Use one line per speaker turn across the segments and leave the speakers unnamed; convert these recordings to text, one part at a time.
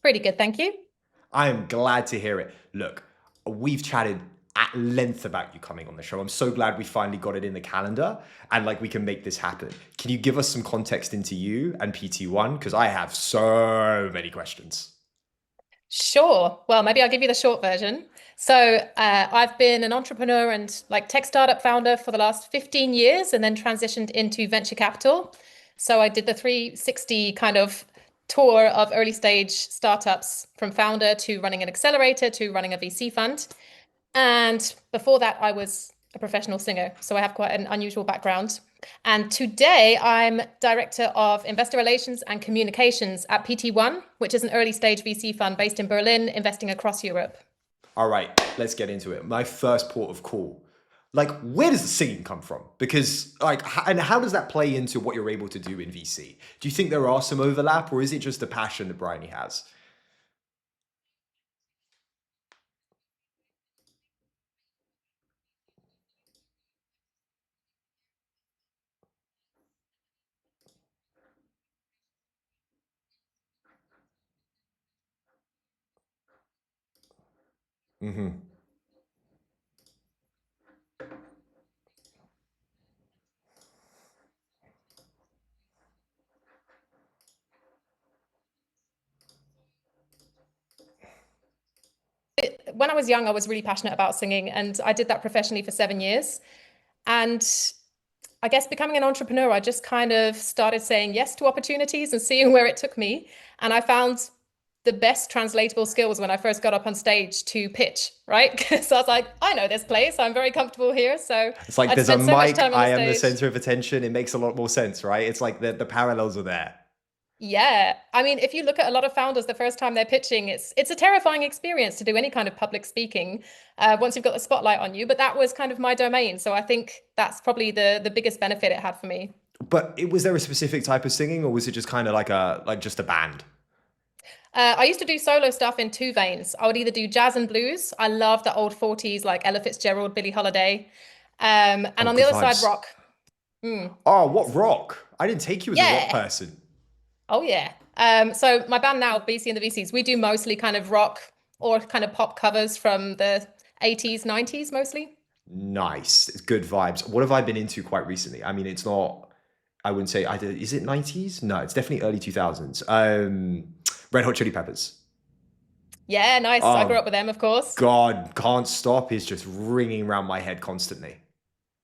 Pretty good, thank you.
I am glad to hear it. Look, we've chatted at length about you coming on the show. I'm so glad we finally got it in the calendar and like we can make this happen. Can you give us some context into you and PT1? Because I have so many questions.
Sure. Well, maybe I'll give you the short version. I've been an entrepreneur and like tech startup founder for the last 15 years and then transitioned into venture capital. So I did the 360 kind of tour of early stage startups from founder to running an accelerator to running a VC fund. And before that, I was a professional singer. So I have quite an unusual background. And today I'm Director of Investor Relations and Communications at PT1, which is an early stage VC fund based in Berlin, investing across Europe.
All right, let's get into it. My first port of call. Like, where does the singing come from? Because, like, and how does that play into what you're able to do in VC? Do you think there are some overlap, or is it just a passion that Bryony has? Hmm.
When I was young, I was really passionate about singing, and I did that professionally for 7 years. And I guess becoming an entrepreneur, I just kind of started saying yes to opportunities and seeing where it took me. And I found the best translatable skills when I first got up on stage to pitch, right? So I was like, I know this place. I'm very comfortable here. So
It's like
I'd
there's a
spent so much
mic,
time on the
I am the
stage.
center of attention. It makes a lot more sense, right? It's like the parallels are there.
Yeah. I mean, if you look at a lot of founders, the first time they're pitching, it's a terrifying experience to do any kind of public speaking once you've got the spotlight on you. But that was kind of my domain. So I think that's probably the biggest benefit it had for me.
But was there a specific type of singing, or was it just kind of like just a band?
I used to do solo stuff in two veins. I would either do jazz and blues. I love the old 40s, like Ella Fitzgerald, Billie Holiday. And
Oh,
on the
good
other side,
vibes.
rock. Mm,
Oh, what rock? I didn't take you as a rock
yeah.
person.
Oh, yeah. So my band now, BC and the VCs, we do mostly kind of rock or kind of pop covers from the 80s, 90s mostly.
Nice. It's good vibes. What have I been into quite recently? I mean, it's not, I wouldn't say, is it 90s? No, it's definitely early 2000s. Red Hot Chili Peppers.
Yeah, nice. I grew
Oh,
up with them, of course.
God, Can't Stop is just ringing around my head constantly.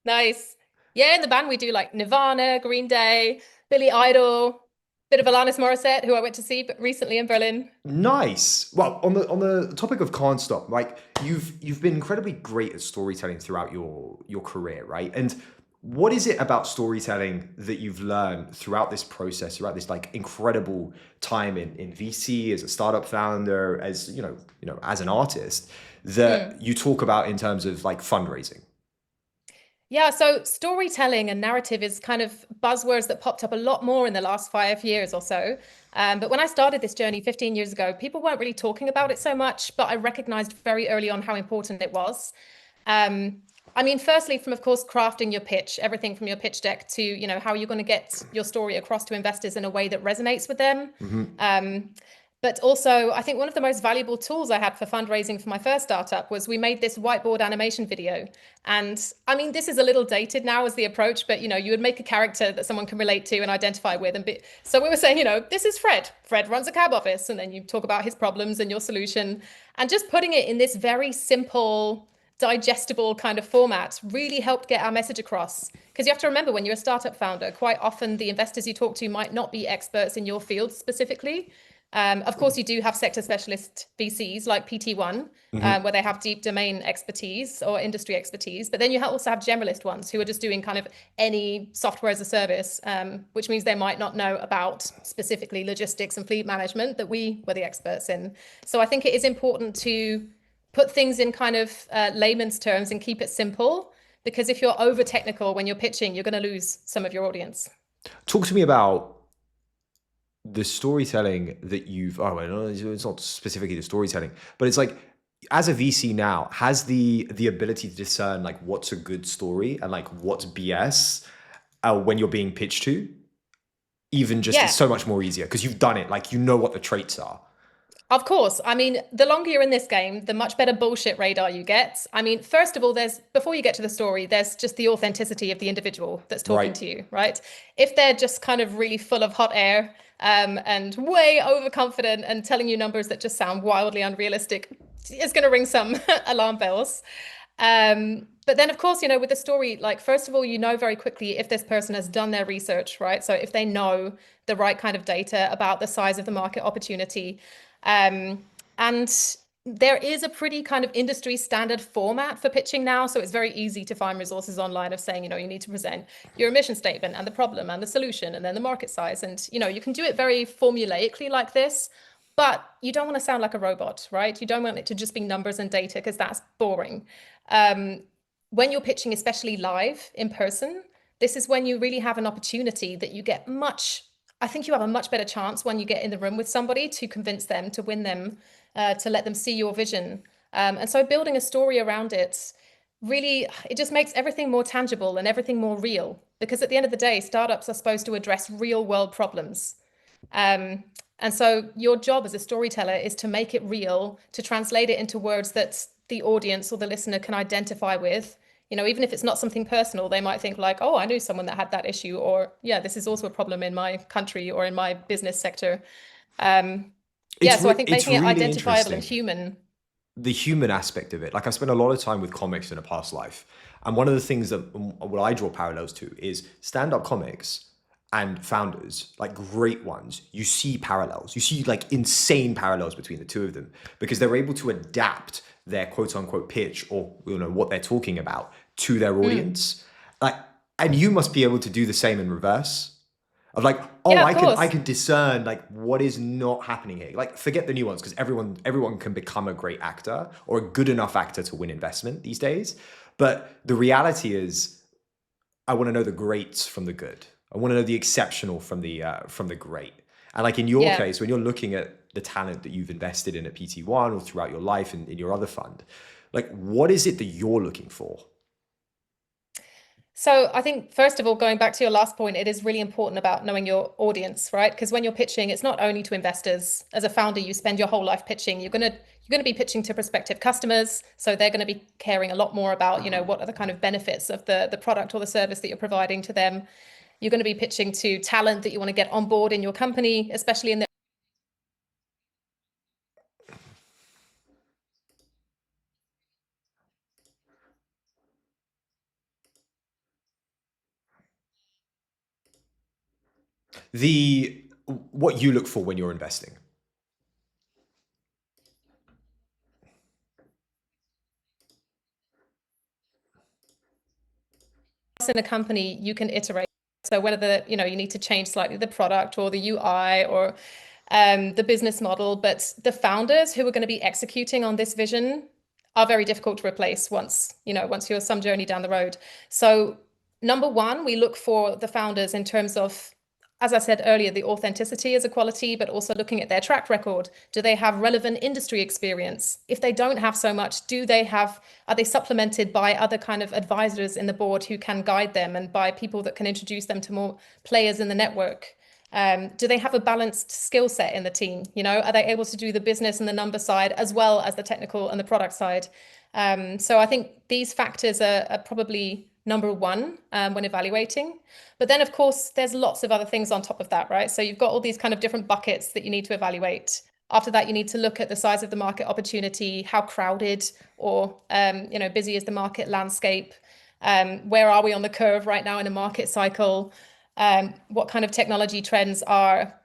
Nice. Yeah, in the band we do like Nirvana, Green Day, Billy Idol, bit of Alanis Morissette, who I went to see recently in Berlin.
Nice. Well, on the topic of Can't Stop, like you've been incredibly great at storytelling throughout your career, right? And what is it about storytelling that you've learned throughout this process, throughout this like incredible time in VC as a startup founder, as as an artist,
Mm.
that you talk about in terms of like fundraising?
Yeah, so storytelling and narrative is kind of buzzwords that popped up a lot more in the last 5 years or so. But when I started this journey 15 years ago, people weren't really talking about it so much, but I recognized very early on how important it was. Um, I mean, firstly, from of course crafting your pitch, everything from your pitch deck to, how are you going to get your story across to investors in a way that resonates with them.
Hmm.
Um, but also, I think one of the most valuable tools I had for fundraising for my first startup was we made this whiteboard animation video. And I mean, this is a little dated now as the approach, but you would make a character that someone can relate to and identify with. So we were saying, this is Fred. Fred runs a cab office, and then you talk about his problems and your solution, and just putting it in this very simple, digestible kind of format really helped get our message across. Because you have to remember, when you're a startup founder, quite often the investors you talk to might not be experts in your field specifically. Of course, you do have sector specialist VCs like PT1,
Hmm.
where they have deep domain expertise or industry expertise. But then you also have generalist ones who are just doing kind of any software as a service, which means they might not know about specifically logistics and fleet management that we were the experts in. So I think it is important to put things in kind of layman's terms and keep it simple. Because if you're over technical when you're pitching, you're going to lose some of your audience.
Talk to me about the storytelling that you've well, it's not specifically the storytelling, but it's like as a VC now has the ability to discern like what's a good story and like what's BS when you're being pitched to, even just it's
Yeah.
so much more easier because you've done it, like you know what the traits are.
Of course. I mean, the longer you're in this game, the much better bullshit radar you get. I mean, first of all, there's before you get to the story, there's just the authenticity of the individual that's talking
Right.
to you, right? If they're just kind of really full of hot air, and way overconfident and telling you numbers that just sound wildly unrealistic, it's going to ring some alarm bells. But then, of course, with the story, like, first of all, very quickly if this person has done their research, right? So if they know the right kind of data about the size of the market opportunity. And there is a pretty kind of industry standard format for pitching now. So it's very easy to find resources online of saying, you need to present your mission statement and the problem and the solution and then the market size. And, you can do it very formulaically like this. But you don't want to sound like a robot, right? You don't want it to just be numbers and data because that's boring. When you're pitching, especially live in person, this is when you really have an opportunity that you get I think you have a much better chance when you get in the room with somebody to convince them, to win them, to let them see your vision. And so building a story around it really, it just makes everything more tangible and everything more real. Because at the end of the day, startups are supposed to address real world problems. Um, and so your job as a storyteller is to make it real, to translate it into words that the audience or the listener can identify with. Even if it's not something personal, they might think like, oh, I knew someone that had that issue, or yeah, this is also a problem in my country or in my business sector. Um, yeah, so I think
It's
making it
really
identifiable and
interesting,
human.
the human aspect of it. Like, I spent a lot of time with comics in a past life, and one of the things that what I draw parallels to is stand-up comics and founders, like great ones. You see parallels. You see like insane parallels between the two of them because they're able to adapt their quote unquote pitch or what they're talking about to their
Mm.
audience. Like, and you must be able to do the same in reverse of like, oh,
Yeah, of
I
course.
can discern like what is not happening here. Like, forget the nuance because everyone can become a great actor or a good enough actor to win investment these days. But the reality is, I want to know the greats from the good. I want to know the exceptional from the great. And like in your
Yeah.
case, when you're looking at the talent that you've invested in at PT1 or throughout your life in your other fund, like what is it that you're looking for?
So I think first of all, going back to your last point, it is really important about knowing your audience, right? Because when you're pitching, it's not only to investors. As a founder, you spend your whole life pitching. You're gonna be pitching to prospective customers, so they're going to be caring a lot more about, what are the kind of benefits of the product or the service that you're providing to them. You're going to be pitching to talent that you want to get on board in your company, especially in the
The What you look for when you're investing.
in a company, you can iterate. So whether you need to change slightly the product or the UI or the business model, but the founders who are going to be executing on this vision are very difficult to replace once you're some journey down the road. So number one, we look for the founders in terms of, as I said earlier, the authenticity is a quality, but also looking at their track record. Do they have relevant industry experience? If they don't have so much, are they supplemented by other kind of advisors in the board who can guide them and by people that can introduce them to more players in the network? Do they have a balanced skill set in the team? Are they able to do the business and the number side as well as the technical and the product side? So I think these factors are probably number one when evaluating. But then, of course, there's lots of other things on top of that, right? So you've got all these kind of different buckets that you need to evaluate. After that, you need to look at the size of the market opportunity, how crowded or busy is the market landscape, where are we on the curve right now in a market cycle, what kind of technology trends are,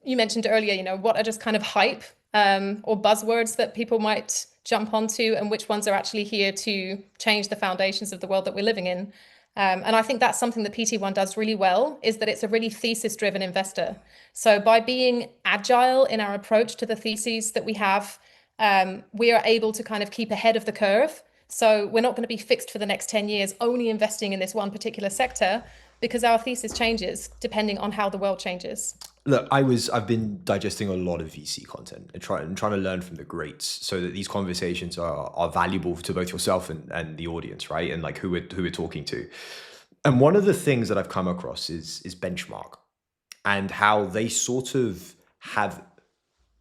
you mentioned earlier, what are just kind of hype or buzzwords that people might jump onto, and which ones are actually here to change the foundations of the world that we're living in. And I think that's something that PT1 does really well, is that it's a really thesis-driven investor. So by being agile in our approach to the theses that we have, we are able to kind of keep ahead of the curve. So we're not going to be fixed for the next 10 years, only investing in this one particular sector, because our thesis changes depending on how the world changes.
Look, I've been digesting a lot of VC content and trying to learn from the greats so that these conversations are valuable to both yourself and the audience, right? And like who we're talking to. And one of the things that I've come across is Benchmark and how they sort of have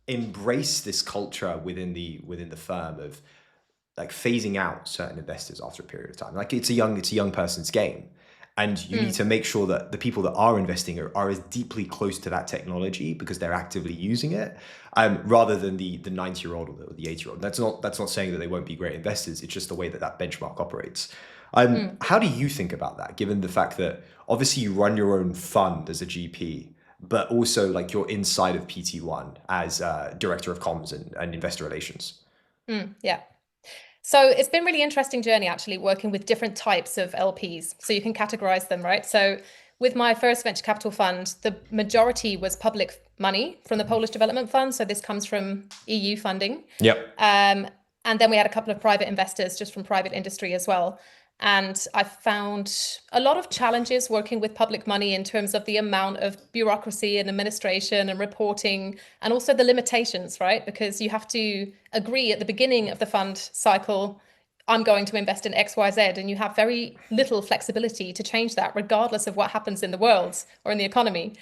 embrace this culture within the firm of like phasing out certain investors after a period of time. Like it's a young person's game. And you need to make sure that the people that are investing are as deeply close to that technology because they're actively using it, rather than the 90-year-old or the 80-year-old. That's not saying that they won't be great investors. It's just the way that that benchmark operates. How do you think about that, given the fact that obviously you run your own fund as a GP, but also like you're inside of PT1 as director of comms and investor relations?
Yeah. So it's been really interesting journey actually working with different types of LPs. So you can categorize them, right? So with my first venture capital fund, the majority was public money from the Polish Development Fund. So this comes from EU funding.
Yep.
And then we had a couple of private investors just from private industry as well. And I found a lot of challenges working with public money in terms of the amount of bureaucracy and administration and reporting, and also the limitations, right? Because you have to agree at the beginning of the fund cycle, I'm going to invest in XYZ, and you have very little flexibility to change that, regardless of what happens in the world or in the economy.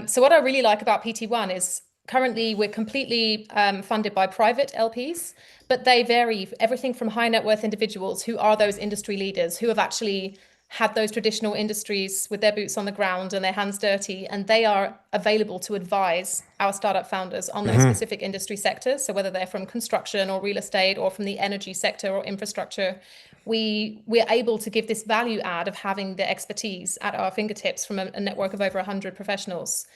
So what I really like about PT1 is currently we're completely funded by private LPs, but they vary everything from high net worth individuals who are those industry leaders who have actually had those traditional industries with their boots on the ground and their hands dirty, and they are available to advise our startup founders on those specific industry sectors. So whether they're from construction or real estate or from the energy sector or infrastructure, we're able to give this value add of having the expertise at our fingertips from a network of over 100 professionals.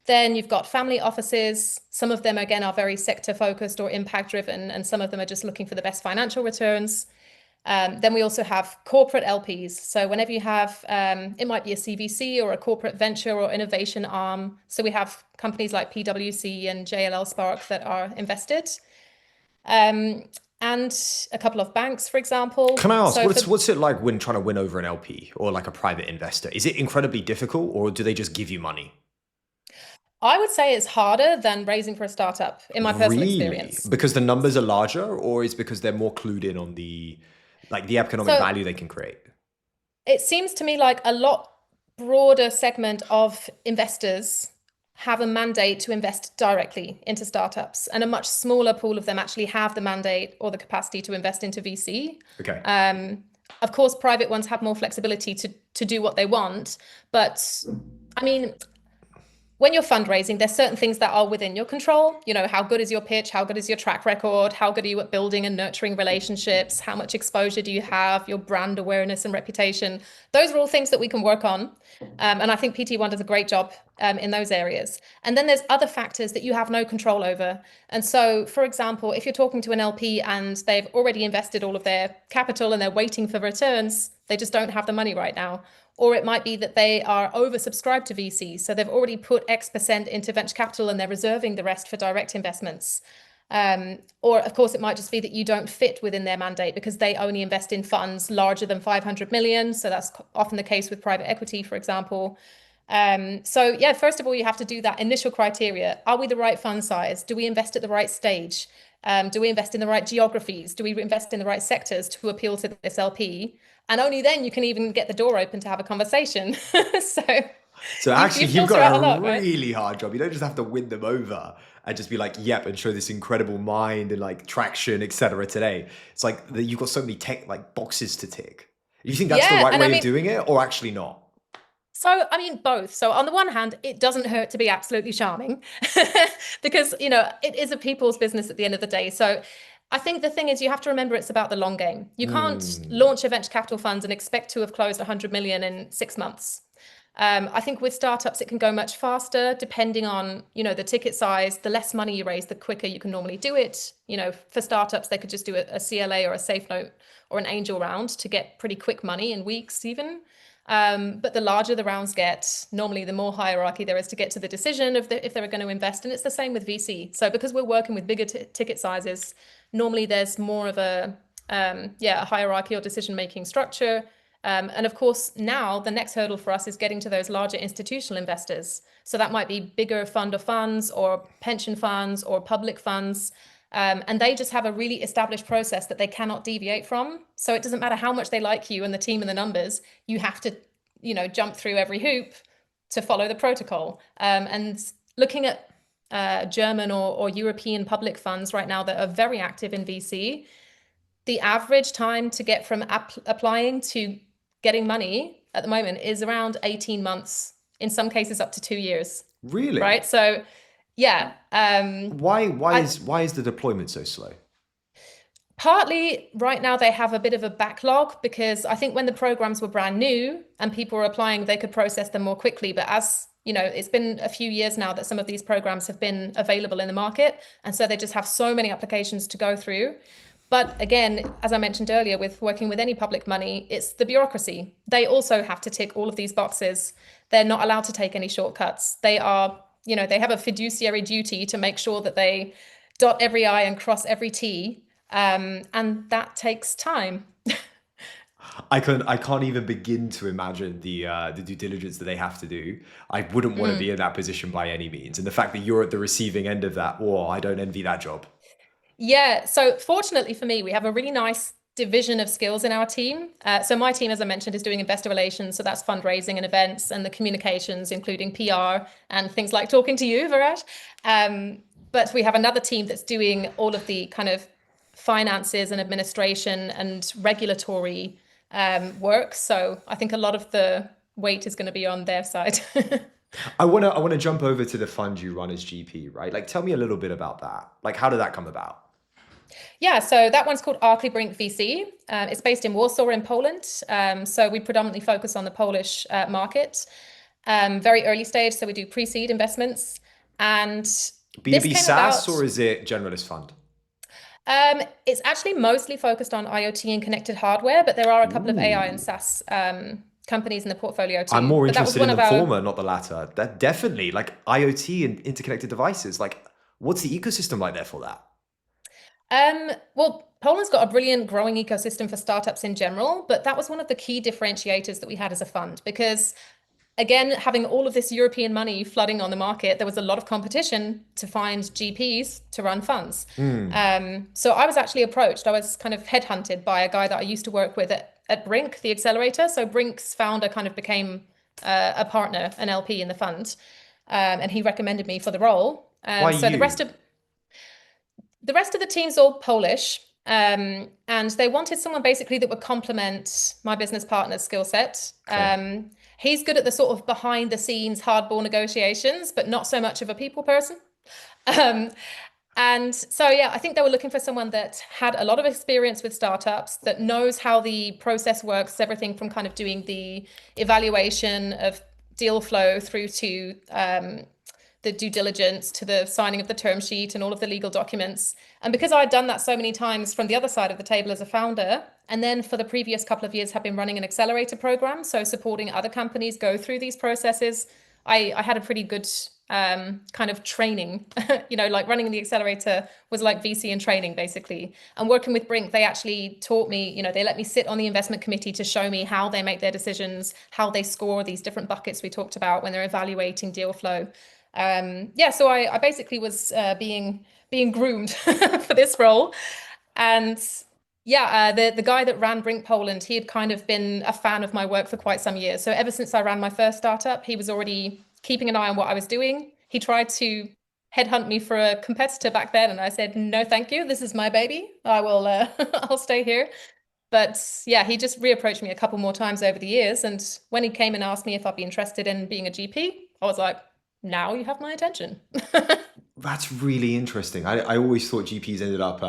Then you've got family offices. Some of them, again, are very sector focused or impact driven, and some of them are just looking for the best financial returns. Then we also have corporate LPs. So whenever you have, it might be a CVC or a corporate venture or innovation arm. So we have companies like PwC and JLL Spark that are invested. And a couple of banks, for example.
Can I ask,
So
what's it like when trying to win over an LP or like a private investor? Is it incredibly difficult, or do they just give you money?
I would say it's harder than raising for a startup in my personal
Really?
experience.
Because the numbers are larger, or is because they're more clued in on the economic
So
value they can create?
it seems to me like a lot broader segment of investors have a mandate to invest directly into startups, and a much smaller pool of them actually have the mandate or the capacity to invest into VC.
Okay.
Of course, private ones have more flexibility to do what they want, but I mean, when you're fundraising, there's certain things that are within your control. You know, how good is your pitch? How good is your track record? How good are you at building and nurturing relationships? How much exposure do you have? Your brand awareness and reputation. Those are all things that we can work on. And I think PT1 does a great job in those areas. And then there's other factors that you have no control over. And so, for example, if you're talking to an LP and they've already invested all of their capital and they're waiting for returns, they just don't have the money right now. Or it might be that they are oversubscribed to VCs. So they've already put X% into venture capital and they're reserving the rest for direct investments. Or of course, it might just be that you don't fit within their mandate because they only invest in funds larger than 500 million. So that's often the case with private equity, for example. So yeah, first of all, you have to do that initial criteria. Are we the right fund size? Do we invest at the right stage? Do we invest in the right geographies? Do we invest in the right sectors to appeal to this LP? And only then you can even get the door open to have a conversation. So
So
you
actually, you've
filter
got
out
a
a lot, right?
really hard job. You don't just have to win them over and just be like, yep, and show this incredible mind and like traction, etc. Today, it's like you've got so many tech like boxes to tick. You think that's the
Yeah,
right
and I
way of
mean,
doing it, or actually not?
so I mean both. So on the one hand, it doesn't hurt to be absolutely charming because, you know, it is a people's business at the end of the day. So I think the thing is you have to remember it's about the long game. You can't
Mm.
launch a venture capital fund and expect to have closed 100 million in 6 months. I think with startups, it can go much faster depending on, you know, the ticket size. The less money you raise, the quicker you can normally do it. You know, for startups, they could just do a CLA or a safe note or an angel round to get pretty quick money in weeks even. But the larger the rounds get, normally the more hierarchy there is to get to the decision of if they're going to invest. And it's the same with VC. So because we're working with bigger ticket sizes, normally there's more of a hierarchy or decision-making structure. And of course, now the next hurdle for us is getting to those larger institutional investors. So that might be bigger fund of funds or pension funds or public funds. And they just have a really established process that they cannot deviate from. So it doesn't matter how much they like you and the team and the numbers, you have to, you know, jump through every hoop to follow the protocol. And looking at German or European public funds right now that are very active in VC, the average time to get from applying to getting money at the moment is around 18 months, in some cases up to 2 years,
Really?
right? So yeah, I
Why is the deployment so slow?
partly right now they have a bit of a backlog because I think when the programs were brand new and people were applying, they could process them more quickly. But as you know, it's been a few years now that some of these programs have been available in the market. And so they just have so many applications to go through. But again, as I mentioned earlier, with working with any public money, it's the bureaucracy. They also have to tick all of these boxes. They're not allowed to take any shortcuts. They are, they have a fiduciary duty to make sure that they dot every I and cross every T. And that takes time.
I can't even begin to imagine the due diligence that they have to do. I wouldn't want to
Mm.
be in that position by any means. And the fact that you're at the receiving end of that, oh, I don't envy that job.
Yeah, so fortunately for me, we have a really nice division of skills in our team. So my team, as I mentioned, is doing investor relations. So that's fundraising and events and the communications, including PR and things like talking to you, Viraj. But we have another team that's doing all of the kind of finances and administration and regulatory work. So I think a lot of the weight is going to be on their side.
I wanna jump over to the fund you run as GP, right? Like tell me a little bit about that. Like how did that come about?
Yeah, so that one's called Brink VC. It's based in Warsaw in Poland. So we predominantly focus on the Polish market, very early stage. So we do pre-seed investments. And this
B2B
came
SaaS
about,
or is it generalist fund?
it's actually mostly focused on IoT and connected hardware, but there are a couple of AI and
Ooh.
SaaS companies in the portfolio
I'm
too.
more
But that was
interested
one
in the
of our
former, not the latter. That definitely like IoT and interconnected devices. Like, what's the ecosystem like there for that?
Well, Poland's got a brilliant growing ecosystem for startups in general, but that was one of the key differentiators that we had as a fund because again, having all of this European money flooding on the market, there was a lot of competition to find GPs to run funds.
Hmm.
So I was actually approached. I was kind of headhunted by a guy that I used to work with at Brink, the accelerator. So Brink's founder kind of became a partner, an LP in the fund, and he recommended me for the role.
Why
So the rest
you?
of the rest of the team's all Polish. And they wanted someone basically that would complement my business partner's skill set.
Okay.
He's good at the sort of behind the scenes hardball negotiations, but not so much of a people person. Um, and so, yeah, I think they were looking for someone that had a lot of experience with startups, that knows how the process works, everything from kind of doing the evaluation of deal flow through to the due diligence to the signing of the term sheet and all of the legal documents. And because I'd done that so many times from the other side of the table as a founder, and then for the previous couple of years have been running an accelerator program, so supporting other companies go through these processes, I had a pretty good kind of training. Like running the accelerator was like VC and training basically. And working with Brink, they actually taught me, they let me sit on the investment committee to show me how they make their decisions, how they score these different buckets we talked about when they're evaluating deal flow. Yeah, so I basically was being groomed for this role, and yeah, the guy that ran Brink Poland, he had kind of been a fan of my work for quite some years. So ever since I ran my first startup, he was already keeping an eye on what I was doing. He tried to headhunt me for a competitor back then, and I said, no, thank you. This is my baby. I will, I'll stay here. But yeah, he just reapproached me a couple more times over the years. And when he came and asked me if I'd be interested in being a GP, I was like, now you have my attention.
That's really interesting. I always thought GPs ended up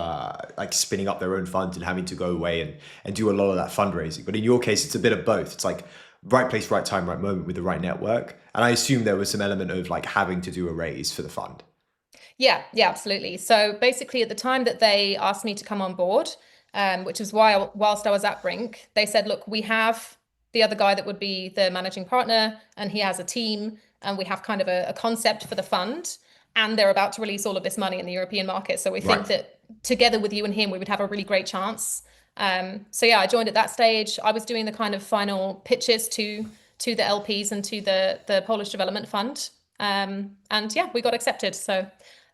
like spinning up their own funds and having to go away and do a lot of that fundraising. But in your case, it's a bit of both. It's like right place, right time, right moment with the right network. And I assume there was some element of like having to do a raise for the fund.
Yeah, absolutely. So basically, at the time that they asked me to come on board, which is why whilst I was at Brink, they said, look, we have the other guy that would be the managing partner, and he has a team, and we have kind of a concept for the fund, and they're about to release all of this money in the European market. So we
Right.
think that together with you and him, we would have a really great chance. So yeah, I joined at that stage. I was doing the kind of final pitches to the LPs and to the Polish Development Fund. And yeah, we got accepted. So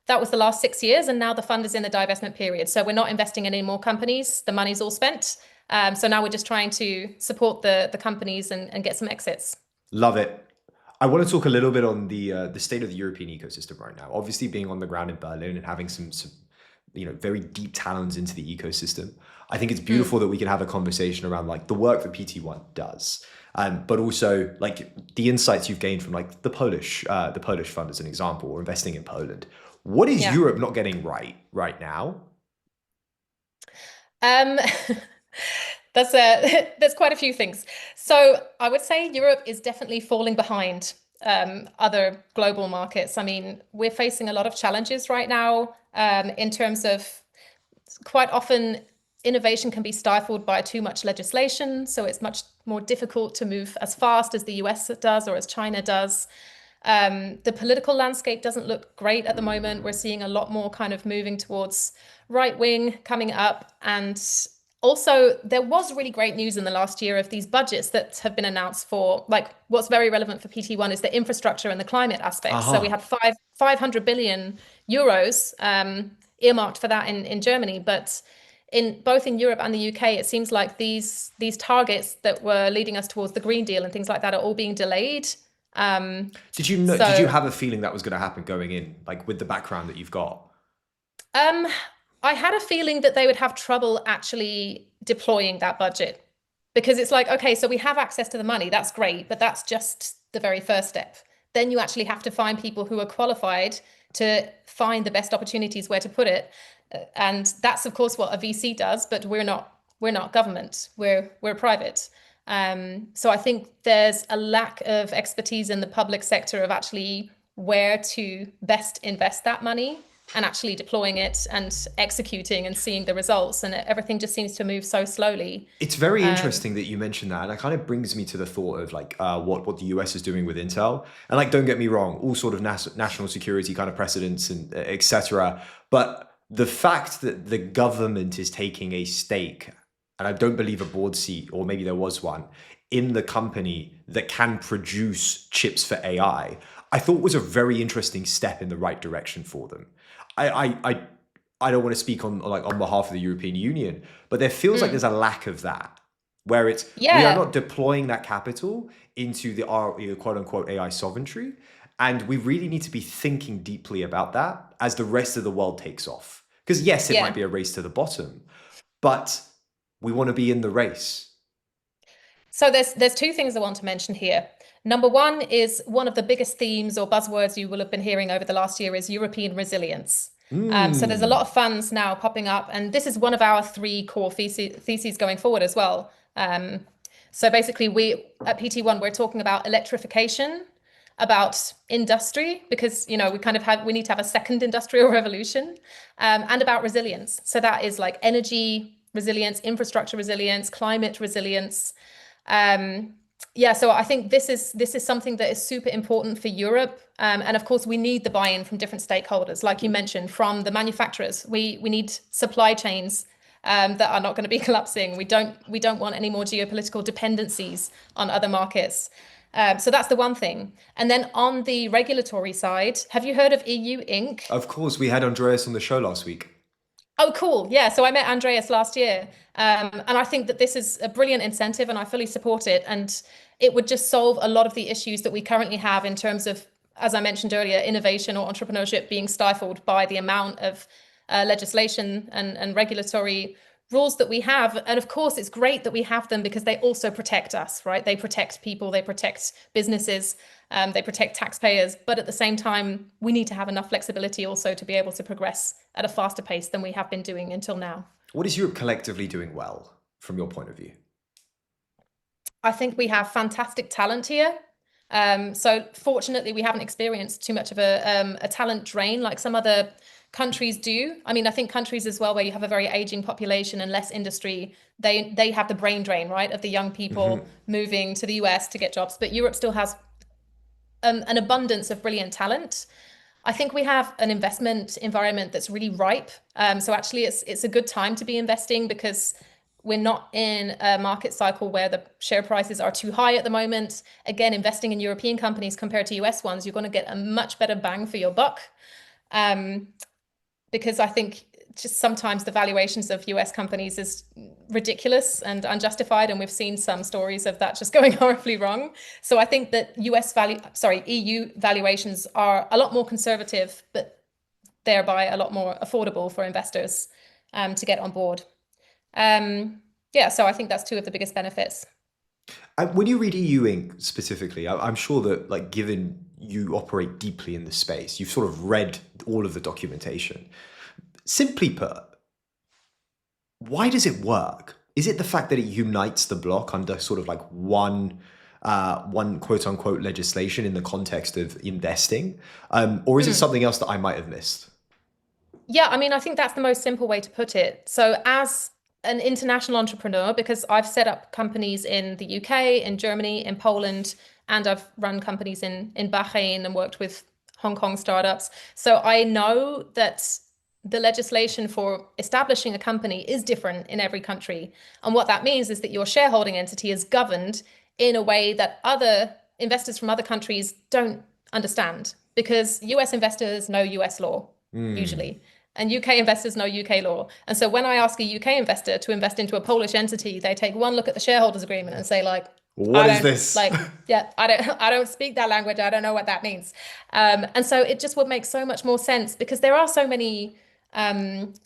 that was the last 6 years, and now the fund is in the divestment period. So we're not investing in any more companies. The money's all spent. So now we're just trying to support the companies and get some exits.
Love it. I want to talk a little bit on the state of the European ecosystem right now. Obviously, being on the ground in Berlin and having some very deep talons into the ecosystem. I think it's beautiful that we can have a conversation around like the work that PT1 does, but also like the insights you've gained from like the Polish fund as an example, or investing in Poland. What is
Yeah.
Europe not getting right now?
Um, there's quite a few things. So I would say Europe is definitely falling behind other global markets. I mean, we're facing a lot of challenges right now in terms of quite often innovation can be stifled by too much legislation. So it's much more difficult to move as fast as the US does or as China does. The political landscape doesn't look great at the moment. We're seeing a lot more kind of moving towards right wing coming up. And also, there was really great news in the last year of these budgets that have been announced for, like, what's very relevant for PT1 is the infrastructure and the climate aspects. So we
Aha.
had 500 billion euros earmarked for that in Germany. But in both in Europe and the UK, it seems like these targets that were leading us towards the Green Deal and things like that are all being delayed.
Did you know? Did you
So
have a feeling that was going to happen going in, like with the background that you've got?
Um, I had a feeling that they would have trouble actually deploying that budget because it's like, okay, so we have access to the money. That's great, but that's just the very first step. Then you actually have to find people who are qualified to find the best opportunities where to put it. And that's of course what a VC does, but we're not government. We're private. So I think there's a lack of expertise in the public sector of actually where to best invest that money and actually deploying it and executing and seeing the results. And everything just seems to move so slowly.
It's very interesting that you mentioned that, and that kind of brings me to the thought of like what the US is doing with Intel. And like, don't get me wrong, all sort of national security kind of precedents and etc. But the fact that the government is taking a stake, and I don't believe a board seat, or maybe there was one, in the company that can produce chips for I thought was a very interesting step in the right direction for them. I don't want to speak on like on behalf of the European Union, but there feels like there's a lack of that, where it's we are
Yeah.
not deploying that capital into the our quote unquote AI sovereignty, and we really need to be thinking deeply about that as the rest of the world takes off. Because yes, it might
Yeah.
be a race to the bottom, but we want to be in the race.
So there's two things I want to mention here. Number one is one of the biggest themes or buzzwords you will have been hearing over the last year is European resilience. So there's a lot
Mm.
of funds now popping up, and this is one of our three core theses going forward as well. So basically, we at PT1 we're talking about electrification, about industry because we need to have a second industrial revolution, and about resilience. So that is like energy resilience, infrastructure resilience, climate resilience. Um, yeah, so I think this is something that is super important for Europe, and of course we need the buy-in from different stakeholders, like you mentioned, from the manufacturers. We need supply chains that are not going to be collapsing. We don't want any more geopolitical dependencies on other markets. So that's the one thing. And then on the regulatory side, have you heard of EU Inc?
Of course, we had Andreas on the show last week.
Oh, cool. Yeah. So I met Andreas last year. And I think that this is a brilliant incentive and I fully support it. And it would just solve a lot of the issues that we currently have in terms of, as I mentioned earlier, innovation or entrepreneurship being stifled by the amount of legislation and regulatory rules that we have. And of course, it's great that we have them because they also protect us, right? They protect people, they protect businesses, they protect taxpayers. But at the same time, we need to have enough flexibility also to be able to progress at a faster pace than we have been doing until now.
What is Europe collectively doing well from your point of view?
I think we have fantastic talent here. So fortunately, we haven't experienced too much of a talent drain like some other countries do. I mean, I think countries as well where you have a very aging population and less industry, they have the brain drain, right, of the young people
Hmm.
moving to the US to get jobs. But Europe still has an abundance of brilliant talent. I think we have an investment environment that's really ripe. So actually, it's a good time to be investing because we're not in a market cycle where the share prices are too high at the moment. Again, investing in European companies compared to US ones, you're going to get a much better bang for your buck. Um, because I think just sometimes the valuations of US companies is ridiculous and unjustified, and we've seen some stories of that just going horribly wrong. So I think that EU valuations are a lot more conservative, but thereby a lot more affordable for investors to get on board. Yeah, so I think that's two of the biggest benefits.
When you read EU Inc. specifically, I'm sure that, like, given you operate deeply in the space, you've sort of read all of the documentation. Simply put, why does it work? Is it the fact that it unites the block under sort of like one quote unquote legislation in the context of investing, or is it something else that I might have missed?
Yeah, I mean, I think that's the most simple way to put it. So, as an international entrepreneur, because I've set up companies in the UK, in Germany, in Poland, and I've run companies in Bahrain and worked with Hong Kong startups. So, I know that the legislation for establishing a company is different in every country. And what that means is that your shareholding entity is governed in a way that other investors from other countries don't understand, because US investors know US law, usually. And UK investors know UK law. And so when I ask a UK investor to invest into a Polish entity, they take one look at the shareholders agreement and say, like,
What is this?
I don't speak that language. I don't know what that means. And so it just would make so much more sense, because there are so many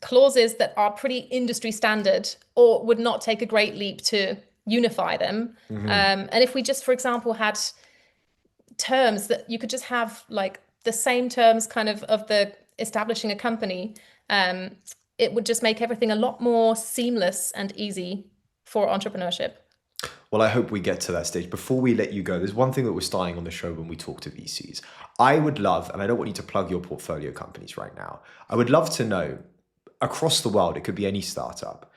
clauses that are pretty industry standard, or would not take a great leap to unify them. And if we just, for example, had terms that you could just have, like, the same terms kind of the establishing a company, it would just make everything a lot more seamless and easy for entrepreneurship.
Well, I hope we get to that stage. Before we let you go, there's one thing that we're starting on the show when we talk to VCs. I would love, and I don't want you to plug your portfolio companies right now, I would love to know, across the world, it could be any startup,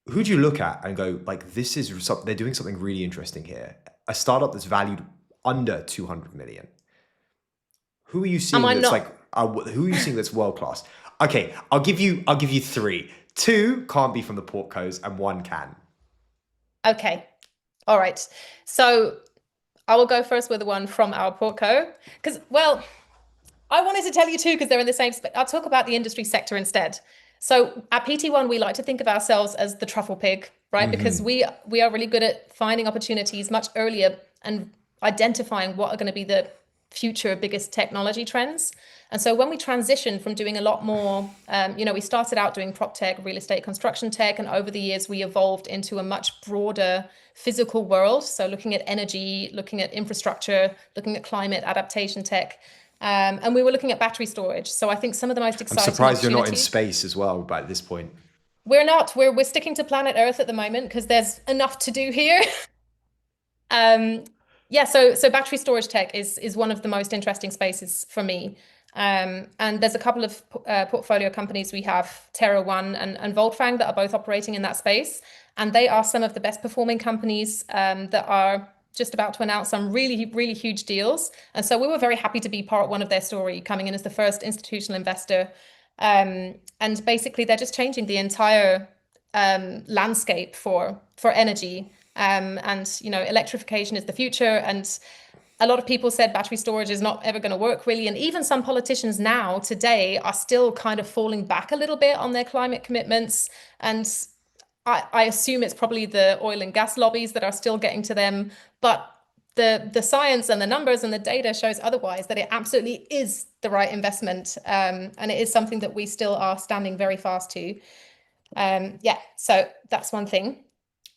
who do you look at and go, like, this is something, they're doing something really interesting here? A startup that's valued under 200 million. Who are you seeing that's
not?
who are you seeing that's world class? Okay, I'll give you three. Two can't be from the portcos and one can.
Okay. All right. So I will go first with the one from our portco, because, well, I wanted to tell you two because they're in the same space. I'll talk about the industry sector instead. So at PT1, we like to think of ourselves as the truffle pig, right? Because we are really good at finding opportunities much earlier and identifying what are going to be the future biggest technology trends. And so when we transitioned from doing a lot more, we started out doing prop tech, real estate, construction tech, and over the years we evolved into a much broader physical world. So looking at energy, looking at infrastructure, looking at climate adaptation tech. And we were looking at battery storage. So I think some of the most
I'm
exciting
surprised you're not in space as well by this point.
We're not. We're sticking to planet Earth at the moment because there's enough to do here. So battery storage tech is one of the most interesting spaces for me. And there's a couple of portfolio companies we have, TerraOne and Voltfang, that are both operating in that space. And they are some of the best performing companies that are just about to announce some really, really huge deals. And so we were very happy to be part one of their story, coming in as the first institutional investor. And basically, they're just changing the entire landscape for energy. Electrification is the future. And a lot of people said battery storage is not ever going to work, really. And even some politicians now, today, are still kind of falling back a little bit on their climate commitments. And I assume it's probably the oil and gas lobbies that are still getting to them. But the science and the numbers and the data shows otherwise, that it absolutely is the right investment. And it is something that we still are standing very fast to. So that's one thing.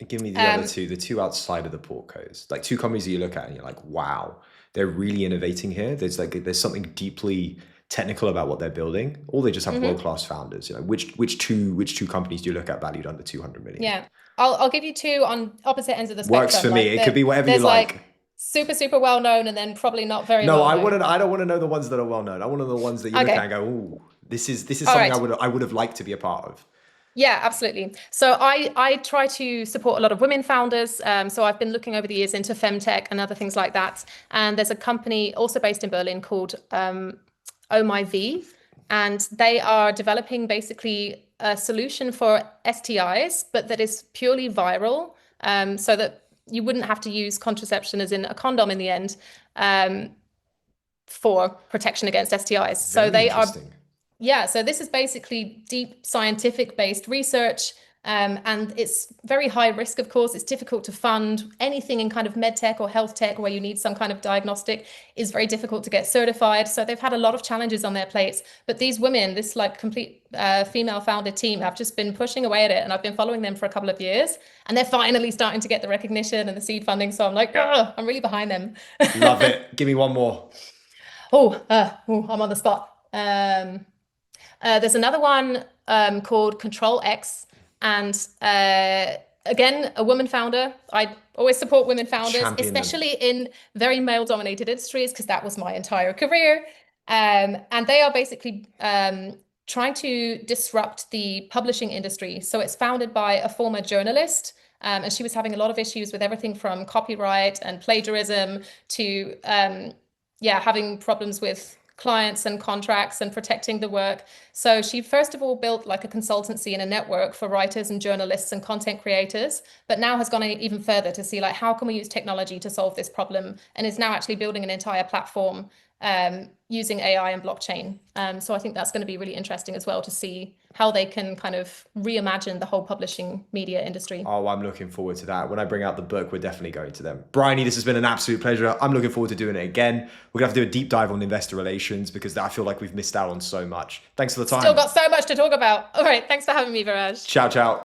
Give me the other two, the two outside of the portcos, like two companies that you look at and you're like, wow, they're really innovating here. There's something deeply technical about what they're building, or they just have world-class founders. Which two companies do you look at valued under 200 million?
Yeah, I'll give you two on opposite ends of the spectrum.
Works for me. It could be whatever you like.
Super, super well known, and then probably not very
no,
well known.
I don't want to know the ones that are well known. I want to know the ones that you look at and go, ooh, this is something I would have liked to be a part of.
Yeah, absolutely. So I try to support a lot of women founders. So I've been looking over the years into femtech and other things like that. And there's a company also based in Berlin called Oh My V, and they are developing basically a solution for STIs, but that is purely viral, so that you wouldn't have to use contraception, as in a condom, in the end, for protection against STIs. So they are. Yeah, so this is basically deep scientific based research. And it's very high risk, of course. It's difficult to fund. Anything in kind of med tech or health tech where you need some kind of diagnostic is very difficult to get certified. So they've had a lot of challenges on their plates. But these women, this like complete female founded team, have just been pushing away at it. And I've been following them for a couple of years. And they're finally starting to get the recognition and the seed funding. So I'm like, oh, I'm really behind them.
Love it. Give me one more.
I'm on the spot. There's another one called Control X, and again, a woman founder. I always support women founders,
Champion them.
especially in very male-dominated industries, because that was my entire career. And they are basically trying to disrupt the publishing industry. So it's founded by a former journalist. And she was having a lot of issues with everything from copyright and plagiarism to having problems with clients and contracts and protecting the work. So she first of all built like a consultancy and a network for writers and journalists and content creators, but now has gone even further to see like how can we use technology to solve this problem, and is now actually building an entire platform using AI and blockchain. So I think that's going to be really interesting as well to see how they can kind of reimagine the whole publishing media industry.
Oh, I'm looking forward to that. When I bring out the book, we're definitely going to them. Bryony, this has been an absolute pleasure. I'm looking forward to doing it again. We're going to have to do a deep dive on investor relations because I feel like we've missed out on so much. Thanks for the time.
Still got so much to talk about. All right. Thanks for having me, Viraj.
Ciao, ciao.